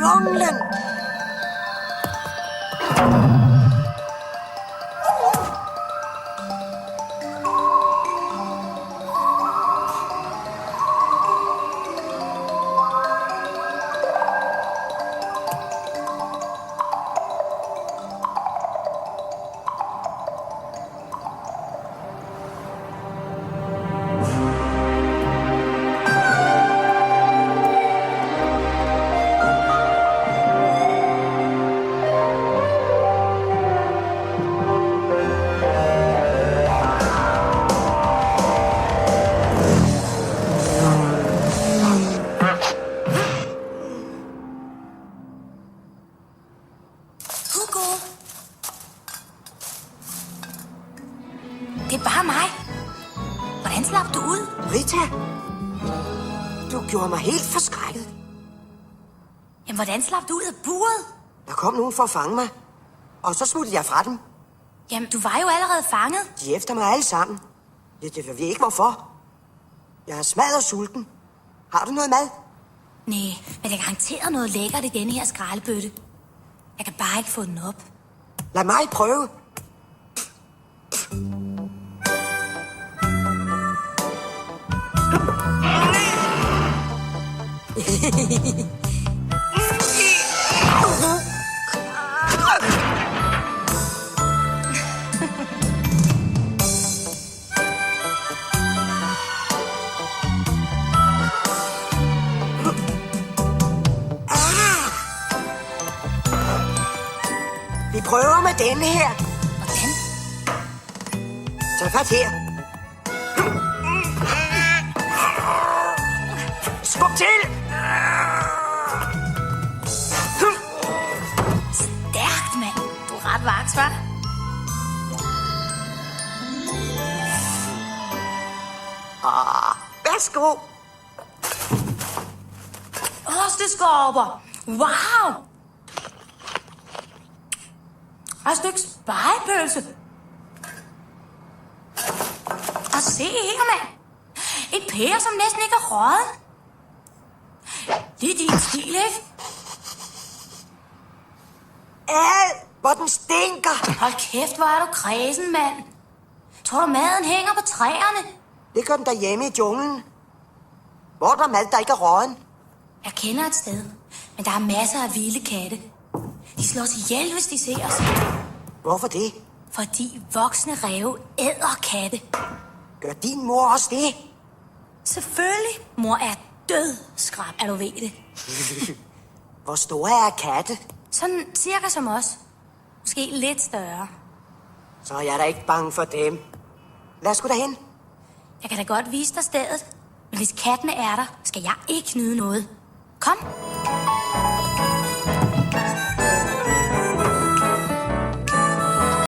junglen. Det er bare mig. Hvordan slap du ud? Rita, du gjorde mig helt forskrækket. Jamen, hvordan slap du ud af buret? Der kom nogen for at fange mig, og så smuttede jeg fra dem. Jamen, du var jo allerede fanget. De er efter mig alle sammen. Det ved vi ikke hvorfor. Jeg er smadret sulten. Har du noget mad? Nej, men jeg garanterer noget lækkert i denne her skraldebøtte. Jeg kan bare ikke få den op. Lad mig prøve. Vi prøver med denne her. Hvordan? Tag fat her. Skub til! Stærkt, mand. Du er ret vaks, hva'? Værsgo. Osteskorper. Wow! Og et stykke spegepølse. Og se her, mand. Et pære, som næsten ikke er røget. Det er din stil, ikke? Hvor den stinker. Hold kæft, hvor er du kræsen, mand. Tror du, maden hænger på træerne? Det gør den derhjemme i junglen. Hvor er der mad, der ikke er råden? Jeg kender et sted, men der er masser af vilde katte. De slår sig ihjel, hvis de ser os. Hvorfor det? Fordi voksne ræve æder katte. Gør din mor også det? Selvfølgelig. Mor er død, skrab, er du ved det. Hvor store er katte? Sådan cirka som os. Måske lidt større. Så er jeg da ikke bange for dem. Lad os gå derhen. Jeg kan da godt vise dig stedet. Men hvis kattene er der, skal jeg ikke nyde noget. Kom.